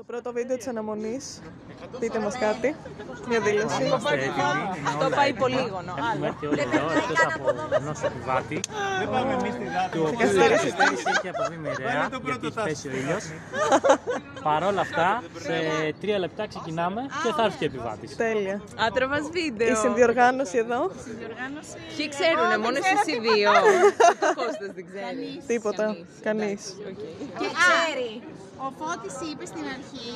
πρώτο βίντεο της αναμονής. Πείτε μας κάτι. Μια δήλωση. Αυτό πάει πολύ γόνο. Έχουμε έρθει όλοι εδώ εκτός από ενός επιβάτη, του οποίου η καθυστέρηση έχει αποβεί μοιραία γιατί έχει πέσει ο ήλιος. Παρ' όλα αυτά, σε 3 λεπτά ξεκινάμε και θα έρθει και επιβάτης. Τέλεια. Άτροβας βίντεο. Η συνδιοργάνωση εδώ. Ποιοι ξέρουνε, μόνο εσείς οι δύο. Ο Κώστας δεν ξέρει. Τίποτα. Κανείς. Και ξέρει. Ο Φώτης είπε στην αρχή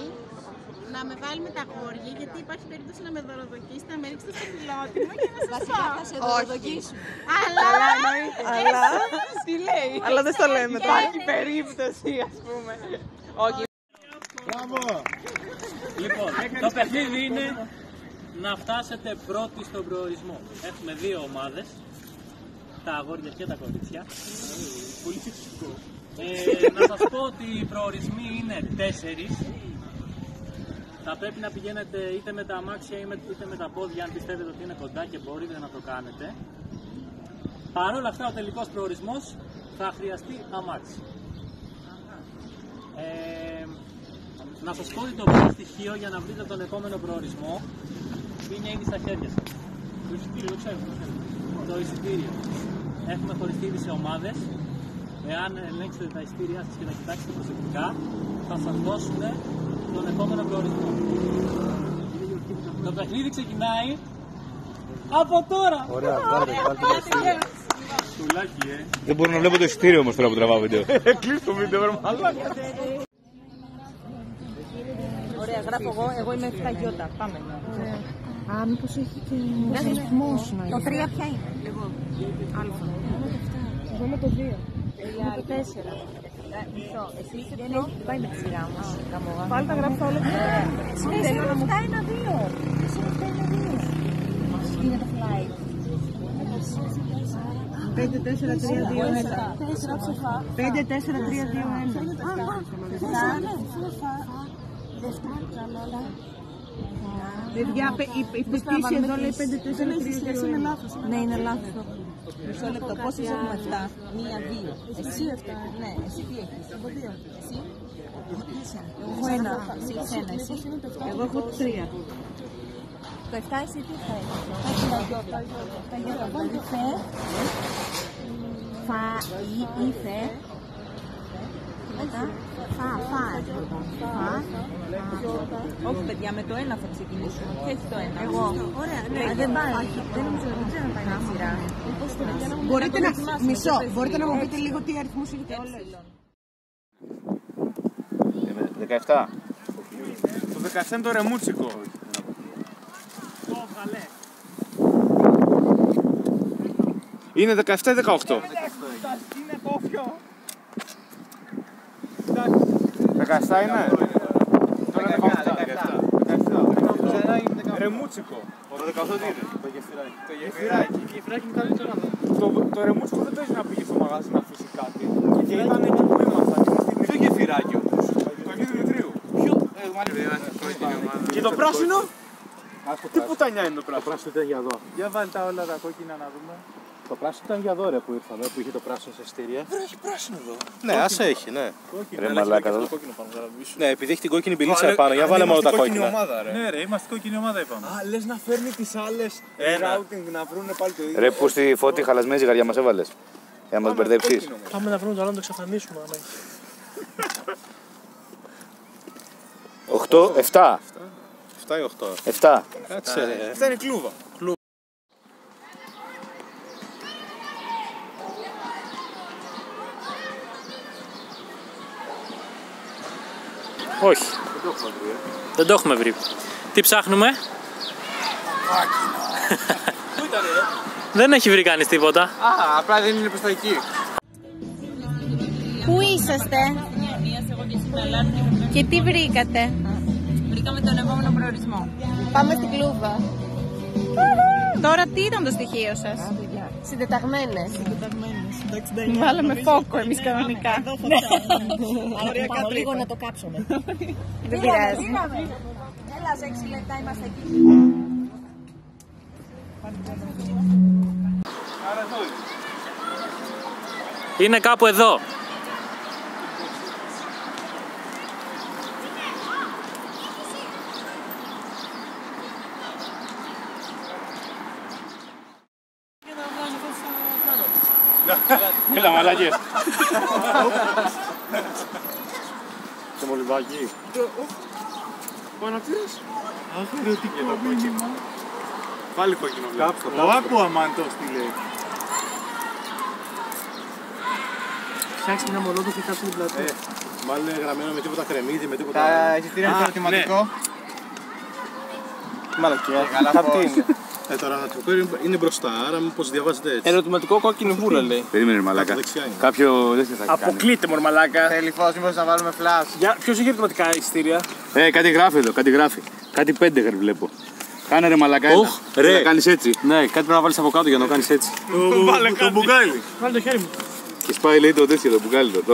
να με βάλει με τα γόρια, γιατί υπάρχει περίπτωση να με δωροδοκίσει, να με ρίξετε στο φιλότιμο και να σας πω. Θα σε δωροδοκίσουν. Αλλά Τι λέει. Αλλά δεν στο λέμε τώρα. Υπάρχει περίπτωση, ας πούμε. Όχι. Λοιπόν, το παιχνίδι είναι να φτάσετε πρώτοι στον προορισμό. Έχουμε 2 ομάδες, τα αγόρια και τα κορίτσια. Πολύ φυσικό. Να σας πω ότι οι προορισμοί είναι 4. Θα πρέπει να πηγαίνετε είτε με τα αμάξια είτε με τα πόδια αν πιστεύετε ότι είναι κοντά και μπορείτε να το κάνετε. Παρ' όλα αυτά ο τελικός προορισμός θα χρειαστεί αμάξι. Να σας πω ότι το πρώτο στοιχείο για να βρείτε τον επόμενο προορισμό είναι ήδη στα χέρια σας. Το εισιτήριο, το ξέρουμε. Το εισιτήριο. Έχουμε χωριστεί ήδη σε ομάδες. Εάν ελέγξετε τα εισιτήριά σας και τα κοιτάξετε προσεκτικά, θα σας δώσουν τον επόμενο προορισμό. Το παιχνίδι ξεκινάει από τώρα! Ωραία, βάλτε το εισιτήριο. Δεν μπορώ να βλέπω το εισιτήριο όμως τώρα που τραβάω βίντεο. Κλείσει το βίντεο, βρε μαλάκα. Ωραία, γράφω εγώ είμαι 7 Πάμε. Α, μήπως έχει και αριθμός να είναι. Το 3 ποια είναι? Εγώ. Αλφα. Εγώ με το 2. Με το 4. Μισό. Εσύ είσαι ποιο? Πάει με τη σειρά μας. Πάλι τα γράφω όλα. 4-7-1-2. 4-7-1-2. Είναι το flight. 5-4-3-2-1. 5-4-3-2-1. Παιδιά, η πτήση εδώ λέει 5-4-3-2-1. Είναι λάθος. Ναι, είναι λάθος. Μισό λεπτό, πόσες έχουμε 7? 1-2. Εσύ 7. Ναι, εσύ τι έχεις? Εγώ 2. Εσύ? Έχω ένα. Εσύ. Εγώ έχω 3. Το 7 εσύ τι θα έχεις? Τα γιώτα. Βάλτε φε. Φα ή φε. Μετά φα. Όχι παιδιά, με το 1 θα ξεκινήσουμε. Και έχει το 1. Εγώ. Ωραία, Δεν πάει. Δεν νομίζω να πάει με σειρά. Μπορείτε να... Μισό. Μπορείτε να μου πείτε λίγο τι αριθμούς έχετε όλες. 17. Το 17 είναι το ρεμούτσικο. Είναι 17 ή 18. Είναι κόφιο. 17 είναι. Το 17. Ρεμούτσικο. Το 18 τι είναι? Το γεφυράκι. Το γεφυράκι είναι καλύτερο. Το ρεμούτσικο δεν παίζει να πήγε στο μαγάζι να αφήσει κάτι. Και ήταν εκεί που ήμασταν. Ποιο γεφυράκι όμως? Το Αγίου Δημητρίου. Και το πράσινο? Τι πουτανιά είναι το πράσινο? Το πράσινο ήταν για εδώ. Για βάλει τα όλα τα κόκκινα να δούμε. Το πράσινο ήταν για εδώ ρε που ήρθαμε, που είχε το πράσινο σε εισιτήρια. Βρε, έχει πράσινο εδώ. Ναι, ας έχει, ναι. Κόκκινο. Ρε μαλάκα εδώ. Κόκκινο πάνω, θα λαβήσω. Ναι, επειδή έχει την κόκκινη πηλίτσα επάνω, για βάλε μόνο τα κόκκινα. Ναι, ρε, είμαστε κόκκινη ομάδα είπαμε. Α, λες να φέρνει τις άλλες routing να βρούνε πάλι το ίδιο. Ρε, που στη Φώτη χαλασμένη ζυγαριά μας έβαλες. Για να μας μπερδέψεις. Πάμε να βρούμε το άλλο να το εξαφανίσουμε. 8, 7. 7 ή 8. 7. Κάτσε ρε. Αυτά είναι κλούβα. Όχι. Δεν το έχουμε βρει. Τι ψάχνουμε? Πού ήταν ρε? Δεν έχει βρει κανείς τίποτα. Α, απλά δεν είναι προς τα εκεί. Πού είσαστε και τι βρήκατε? Βρήκαμε τον επόμενο προορισμό. Πάμε στην κλούβα. Τώρα τι ήταν το στοιχείο σας? Συντεταγμένες. Βάλαμε φόκο εμείς κανονικά. Αλλά πάω λίγο να το κάψουμε. Δεν πειράζει. Έλα, σε 6 λεπτά είμαστε εκεί. Είναι κάπου εδώ. Έλα μαλάκες. Το μολυβάκι. Ο αναπτήρας. Αχ, ερωτικό μήνυμα. Πάλι κόκκινο βλέπω. Ο Aquaman το στείλε. Φτιάξτε ένα μολότο και κάψτε την πλατεία. Μάλλον είναι γραμμένο με τίποτα κρεμμύδι, με τίποτα... Τα εισιτήρια είναι ερωτηματικό. Μαλακία. Κάτι είναι. Τώρα το είναι μπροστά, άρα μήπως διαβάζετε έτσι. Ερωτηματικό κόκκινη βούλα λέει. Περίμενε μαλάκα. Κάποιο δεν θα κάνει. Αποκλείται μωρ μαλάκα. Θέλει φως, μήπως να βάλουμε φλάς. Ποιος έχει ερωτηματικά εισιτήρια? Κάτι γράφει εδώ, κάτι γράφει. Κάτι 5 βλέπω. Κάνε ρε μαλακά, να κάνεις έτσι. Ναι, κάτι πρέπει να βάλεις από κάτω για να το κάνεις έτσι. Το μπουκάλι. Βάλε το χέρι μου. Και σπάει λέει το τέτοιο, το μπουκάλι, το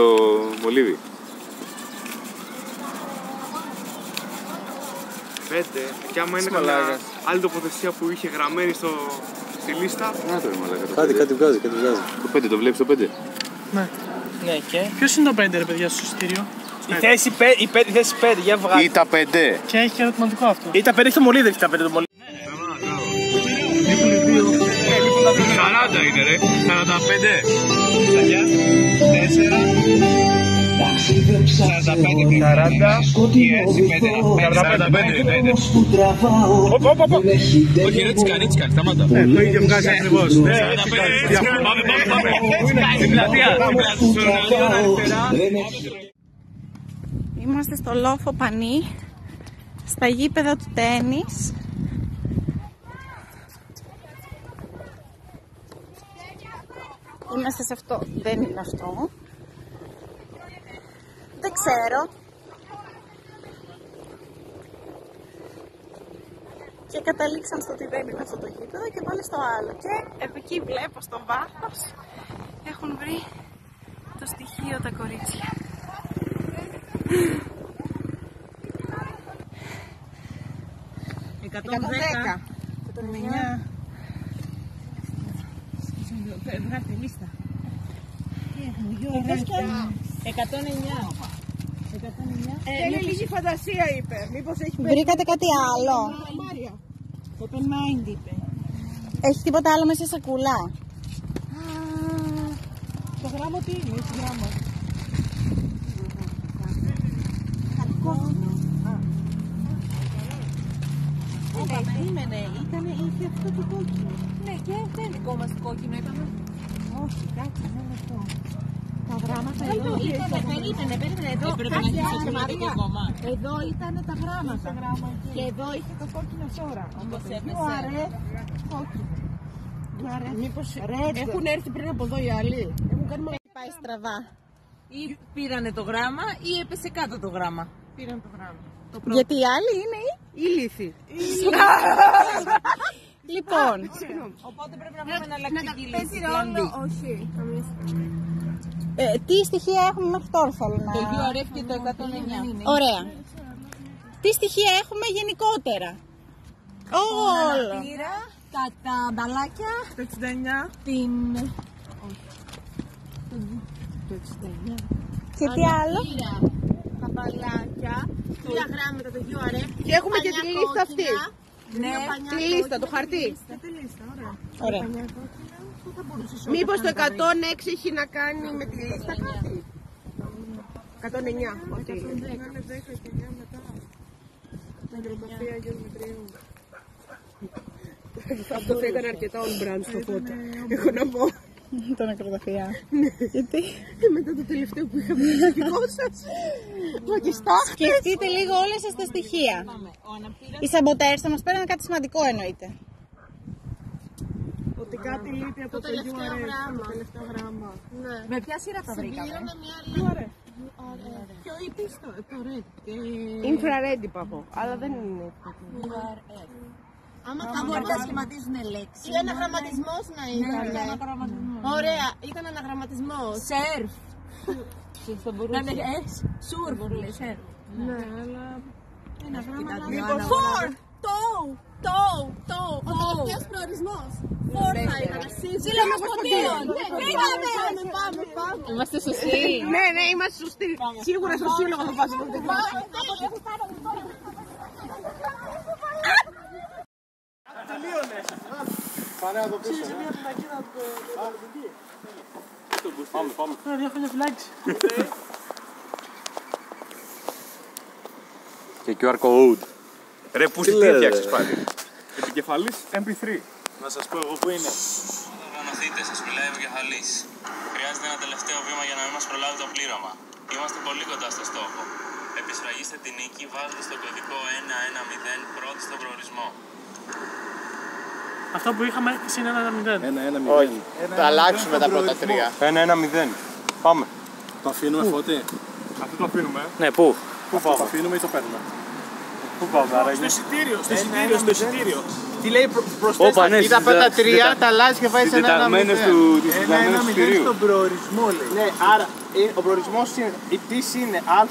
μολύβι. 5. Και άμα είναι καμιά άλλη τοποθεσία που είχε γραμμένη στη λίστα. Να το ρε μαλακά. Κάτι βγάζει, κάτι βγάζει. Το 5, το βλέπεις το 5. Ναι, και. Ποιος είναι το 5 ρε παιδιά στο εισιτήριο? Η θέση 5, για βγάλει. Ή τα 5. Και έχει και ερωτηματικό αυτό. Ή τα 5 έχει το μολύβι, έχει τα 5 το μολύβι. 40 είναι ρε, 45. 4, 45. Όχι ρε τσικάνι, σταμάτα. Το ίδιο βγάζει ακριβώς. 45, πάμε. Στην πλατεία. Είμαστε στο λόφο Πανί, στα γήπεδα του τένις. Είμαστε σε αυτό, δεν είναι αυτό. Δεν ξέρω. Και καταλήξαμε στο ότι δεν είναι αυτό το γήπεδο και πάμε στο άλλο. Και εκεί βλέπω στο βάθος έχουν βρει το στοιχείο τα κορίτσια. «110». Βγάλτε λίστα. 109. Θέλει λίγη φαντασία είπε. Μήπως έχει πέσει. Βρήκατε κάτι άλλο? Open mind είπε. Έχει τίποτα άλλο μέσα σε σακούλα? Το γράμμα τι είναι, έχει γράμμα. Περίμενε, είχε αυτό το κόκκινο. Ναι, και δεν είναι δικό μας κόκκινο, είπαμε. Όχι, κάτσε, δεν είναι αυτό. Τα γράμματα εδώ. Περίμενε, εδώ. Εδώ ήταν τα γράμματα. Και εδώ είχε το κόκκινο τώρα. Κόκκινο. Μήπως έχουν έρθει πριν από εδώ οι άλλοι. Έχουν κάνει μόνο. Πάει στραβά. Ή πήρανε το γράμμα ή έπεσε κάτω το γράμμα. Πήραν το γράμμα. Γιατί οι άλλοι είναι Ηλίθι. Λοιπόν, Οπότε πρέπει να βρούμε εναλλακτική λύση. Παίζει ρόλο, όχι. τι στοιχεία έχουμε μέχρι τώρα θέλω να... Το URF και το 109. Ωραία. Τι στοιχεία έχουμε γενικότερα? Όλο. Τα μπαλάκια, Το 69. την... Το 69. Και τι άλλο? Τα μπαλάκια, τα γράμματα, το URF. Και έχουμε και τη λίστα αυτή. Ναι, Τη λίστα, το χαρτί. Ωραία. Μήπως το 106 έχει να κάνει με τη λίστα κάτι. 109. Αυτό θα ήταν αρκετά on brand στο φώτο. Έχω να πω. Το νεκροταφεία. Γιατί? Μετά το τελευταίο που είχαμε το δικό σας. Λογιστά. Σκεφτείτε λίγο όλες σας τα στοιχεία. Οι σαμποτέρς θα μας παίρνουν κάτι σημαντικό εννοείται. Ότι κάτι λείπει από το τελευταίο γράμμα. με ποια σειρά τα βρήκαμε. Ποιο είπες το red. Infrared είπα εγώ, αλλά δεν είναι. Άμα θα μπορεί να σχηματίζουν λέξεις. Ή αναγραμματισμός να ήταν. Ωραία, ήταν αναγραμματισμός. Σερφ. Να είναι σουρφ, λέει σερφ. Ναι, αλλά ένα γράμμα. Φορ, το, ο τελευταίος προορισμός. Φορ θα ήταν. Σύλλογος ποτήρων. Πάμε. Είμαστε σωστοί. Ναι, είμαστε σωστοί. Σίγουρα στο σύλλογο θα πας. Τελείωνες. Παρέα το πίσω. Πάμε. Διάφορα φυλάξει. Και QR code. Ρε, πού τι έφτιαξες πάλι. Επικεφαλής MP3. Να σας πω εγώ που είναι. Οργανωθείτε, σας μιλάει ο επικεφαλής. Χρειάζεται ένα τελευταίο βήμα για να μην μας προλάβει το πλήρωμα. Είμαστε πολύ κοντά στο στόχο. Επισφραγίστε την νίκη βάζοντας τον κωδικό 110 πρώτη στον προορισμό. Αυτό που είχαμε είναι 1-0. Όχι, Θα αλλάξουμε τα πρώτα τρία. 1-1-0. Πάμε. Το αφήνουμε φώτη. Αυτό το αφήνουμε. Ναι, πού? Πού Το αφήνουμε ή το παίρνουμε. Πού πάμε, άραγε. Στο εισιτήριο. Τι λέει προσθέσει. Ή τα πρώτα τρία, τα αλλάζει και βάζει ένα 1-0. Στον προορισμό λέει. Ναι, άρα ο προορισμός είναι, η πτήση είναι Α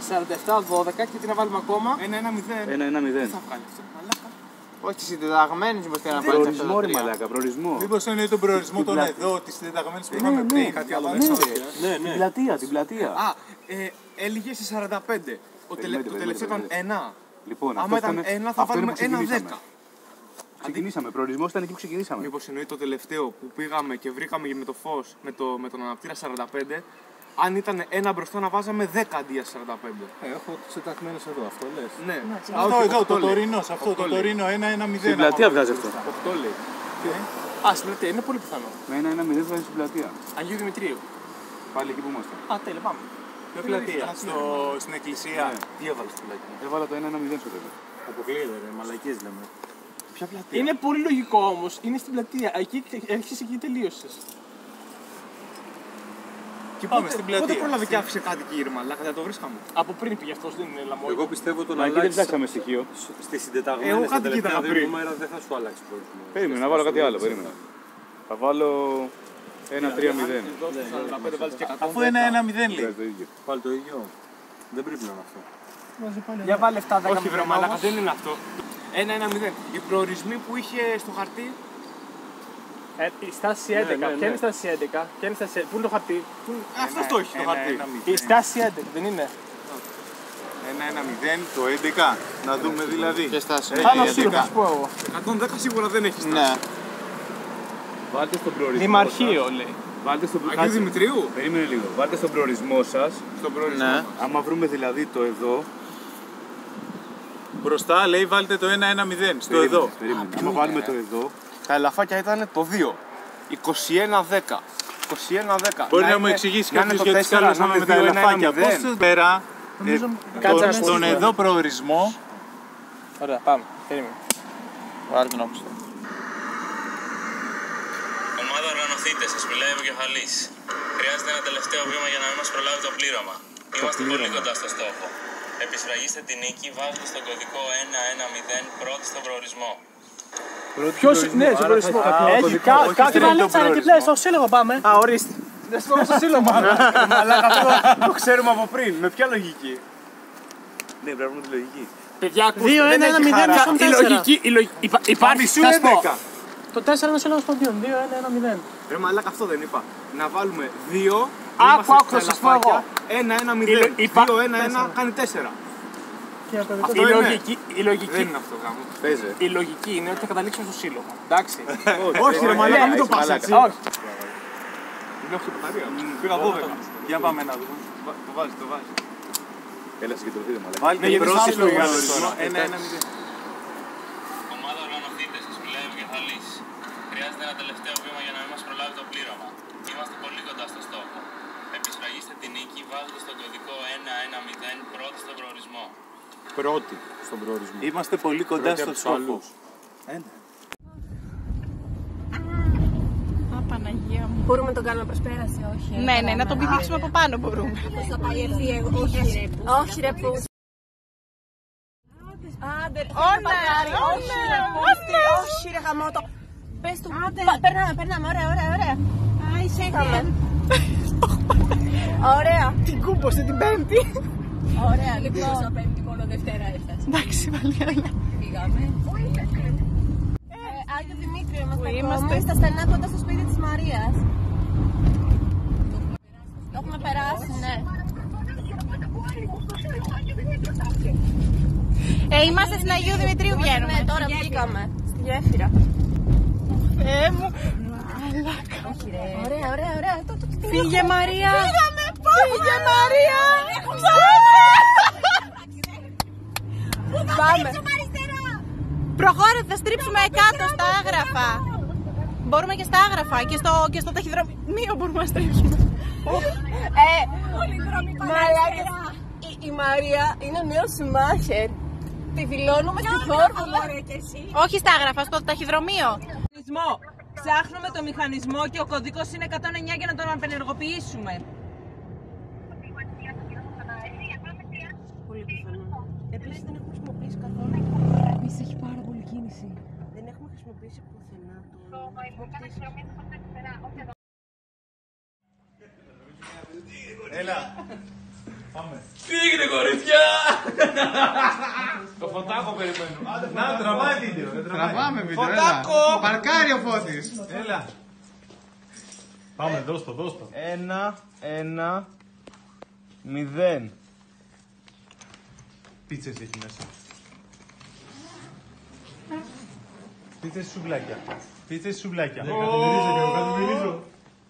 47-12 και τι να βάλουμε ακόμα. 1-1-0. 1-1-0. Θα βγάλει αυτό. Όχι, τις συντεταγμένες μήπως θέλει να βάλει. Προορισμό ρε μαλάκα, προορισμό. Μήπως εννοεί τον προορισμό των εδώ, τις συντεταγμένες που είχαμε πριν, κάτι άλλο. Την πλατεία. Α, έλεγε σε 45. Το τελευταίο ήταν 1. Λοιπόν, Άμα ήταν 1 θα βάλουμε 1-10. Ξεκινήσαμε, προορισμός ήταν εκεί που ξεκινήσαμε. Μήπως εννοεί το τελευταίο που πήγαμε και βρήκαμε με το φως, με τον αναπτήρα 45. Αν ήταν ένα μπροστά να βάζαμε 10 αντί για 45. Έχω συνταγμένες εδώ, αυτό λες. Ναι. Αυτό εδώ, το τωρινός, αυτό το τωρινό 1-1-0. Στην πλατεία βγάζει αυτό. 8 λέει. Α, στην πλατεία είναι πολύ πιθανό. Με 1-1-0 βγάζει στην πλατεία. Αγίου Δημητρίου. Πάλι εκεί που είμαστε. Α, τέλεια, πάμε. Ποια πλατεία, στην εκκλησία. Τι έβαλες στην πλατεία. Έβαλα το 1-1-0 στο τέλος. Αποκλείεται ρε, μαλακίες λέμε. Ποια πλατεία. Είναι πολύ λογικό όμως, είναι στην πλατεία. Εκεί έρχεσαι και τελείωσες. Και πάμε στην πλατεία. Πότε πρόλαβε Ναι. και άφησε κάτι κήρυμα, αλλά θα το βρίσκαμε. Από πριν πήγε αυτός, δεν είναι λαμόγιο. Εγώ πιστεύω τον Μα εκεί δεν αλλάξεις ψάξαμε στοιχείο. στη συντεταγμένη Εγώ στα κάτι τελευταία κοίταγα δύο πριν. νούμερα δεν θα σου αλλάξει προορισμό. Περίμενε, να βάλω κάτι άλλο, περίμενε. Θα βάλω 1-3-0. Αφού 1-1-0 λέει. Το ίδιο. Πάλι το ίδιο. Δεν πρέπει να είναι αυτό. Για βάλε 7-10 Όχι βρε μαλάκα, δεν είναι αυτό. 1-1-0. Οι προορισμοί που είχε στο χαρτί. Η στάση 11. Ποια είναι η στάση 11. Πού είναι το χαρτί. Αυτό το έχει το χαρτί. Η στάση 11, δεν είναι. 1-1-0 το 11. Να δούμε δηλαδή. Ποια στάση. Έχει Πάνω σου 11. θα σου πω εγώ. 110 σίγουρα δεν έχει στάση. Ναι. Βάλτε στον προορισμό. Δημαρχείο σας. λέει. Βάλτε στον Αγίου Δημητρίου. Περίμενε λίγο. Βάλτε στον προορισμό σας. Στον προορισμό. Ναι. Άμα βρούμε δηλαδή το εδώ. Μπροστά λέει βάλτε το 1-1-0 στο εδώ. Περίμενε. Άμα βάλουμε το εδώ. Τα ελαφάκια ήταν το 2. 21-10. 21-10. Μπορεί να μου εξηγήσει κάποιος γιατί κάναμε με τα ελαφάκια. Πώς πέρα στον εδώ προορισμό. Ωραία, πάμε. Περίμενε. Βάλε τον όπιστο. Ομάδα οργανωθείτε, σας μιλάει ο επικεφαλής. Χρειάζεται ένα τελευταίο βήμα για να μην μας προλάβει το πλήρωμα. Είμαστε πολύ κοντά στο στόχο. Επισφραγίστε την νίκη βάζοντας τον κωδικό 110 πρώτη στον προορισμό. Ποιος, ναι, στον προορισμό. Έχει κάτι βαλίτσα και πλέον στο σύλλογο πάμε. Α, ορίστε. Δεν σου πω στο σύλλογο. Αλλά αυτό το ξέρουμε από πριν. Με ποια λογική. Ναι, πρέπει να τη λογική. Παιδιά, ακούστε, δεν έχει χαρά. Η λογική, υπάρχει, θα σου πω. Το 4 είναι ο σύλλογος ποντίων, 2-1-1-0. Ρε μαλάκα, αυτό δεν είπα. Να βάλουμε 2. Άκου, θα σας πω εγώ. 1-1-0. 2-1-1 κάνει 4. Η λογική. Δεν είναι αυτό γάμο. Παίζε. Η λογική είναι ότι θα καταλήξουμε στο σύλλογο. Εντάξει. Όχι ρε μαλάκα, μην το πας έτσι. Όχι. Δεν έχω μπαταρία. Πήγα 12. Για πάμε να δούμε. Το βάζει, το βάζει. Έλα συγκεντρωθείτε μαλάκα. Βάλτε την πρώτη στο προορισμό. 1-1-0. Ομάδα οργανωθείτε, σας μιλάει ο επικεφαλής. Χρειάζεται ένα τελευταίο βήμα για να μην μας προλάβει το πλήρωμα. Είμαστε πολύ κοντά στο στόχο. Επισφραγίστε την νίκη βάζοντας τον κωδικό 110 πρώτη στον προορισμό. Πρώτη στον προορισμό. Είμαστε πολύ κοντά στο στόχο. Παναγία μου. Μπορούμε να τον κάνουμε προσπέραση, όχι. Ναι, να τον πηδήξουμε από πάνω μπορούμε. Πώς θα πάει εσύ, εγώ, όχι ρε που. Άντε ρε, όχι ρε γαμώτο. Πες του, περνάμε, ωραία. Ήρθαμε. Ωραία. Την κούμποσε την Πέμπτη. Ωραία, λοιπόν, στο Πέμπτη μόνο Δευτέρα έφτασε. Εντάξει, Βαλιάνα. Πήγαμε. Άγιο Δημήτριο είμαστε στα στενά κοντά στο σπίτι της Μαρίας. Το έχουμε περάσει, ναι. Είμαστε στην Αγίου Δημητρίου βγαίνουμε. Ναι, τώρα βγήκαμε. Στη γέφυρα. Θεέ μου. μαλάκα. Ωραία, ωραία, ωραία. Φύγε Μαρία. Φύγε Μαρία. Πάμε. Προχώρε, θα στρίψουμε κάτω στα άγραφα. Μπορούμε και στα άγραφα και στο ταχυδρομείο μπορούμε να στρίψουμε. Μαλάκες, η Μαρία είναι ο νέος Σουμάχερ. Τη δηλώνουμε στη Θόρβο. Όχι στα άγραφα, στο ταχυδρομείο. Ψάχνουμε το μηχανισμό και ο κωδικός είναι 109 για να τον απενεργοποιήσουμε. Πολύ πιθανό. Επίσης δεν έχουμε χρησιμοποιήσει καθόλου. Επίσης έχει πάρα πολύ κίνηση. Δεν έχουμε χρησιμοποιήσει πουθενά Έλα. Πάμε. Φύγετε κορίτσια! Το Φωτάκο περιμένω. Να, τραβάει βίντεο. Τραβάμε βίντεο, Φωτάκο! έλα. Παρκάρει ο Φώτης. Έλα. Πάμε, δώσ' το. 1-1-0. Πίτσες έχει μέσα. Πίτσες σουβλάκια. Πίτσες σουβλάκια. Κατημερίζω.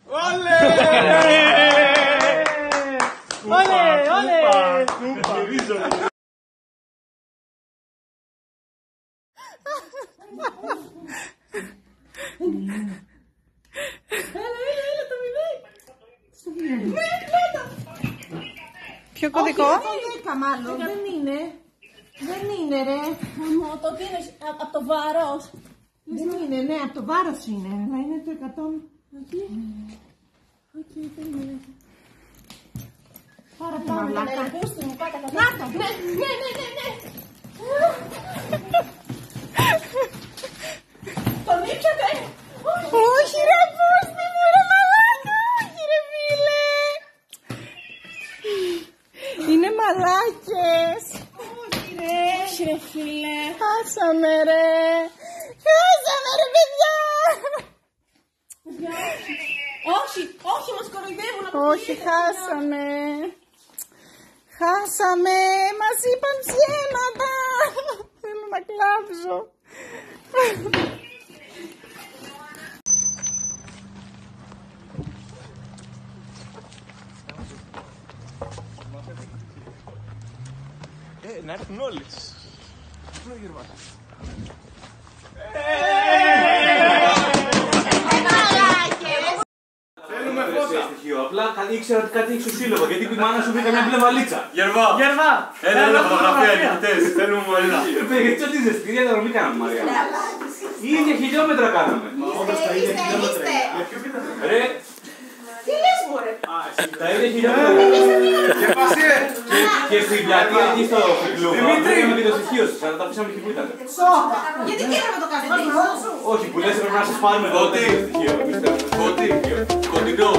Όλε! Ποιο κωδικό? Μάλλον δεν είναι. Δεν είναι ρε. Το τι είναι από το βάρος. Δεν είναι, ναι, από το βάρος είναι. Αλλά είναι το 100. Οκ, περίμενε. Πάρα πολύ μαλάκα. Να το, ναι. Τον ήξατε. Όχι ρε πούστη μου ρε μαλάκα. Όχι ρε φίλε. Είναι μαλάκες. Όχι ρε φίλε. Χάσαμε ρε. Χάσαμε ρε παιδιά. Όχι, μας κοροϊδεύουν. Όχι, χάσαμε. Χάσαμε. Μας είπαν ψέματα. Θέλω να κλάψω. Να έρθουν όλες. Θέλουμε φώτα. Απλά ήξερα ότι κάτι έχει στο σύλλογο, γιατί η μάνα σου βρήκα μια μπλε βαλίτσα. Γερμά! Έλα φωτογραφία νικητές. Θέλουμε Μαρία. Γιατί τσατίζεσαι, τι διαδρομή κάναμε Μαρία. Ίδια χιλιόμετρα κάναμε. Όντως τα ίδια χιλιόμετρα. Ρε. Τι λες μωρέ. Τα ίδια χιλιόμετρα. Και στην πλατεία εκεί στο κλουμπ. Βρήκαμε και το στοιχείο σας, αλλά τα αφήσαμε εκεί που ήταν. Σώπα. Γιατί θέλαμε το καθένα. Όχι, που λες έπρεπε να σας πάρουμε τότε. Κοντινό.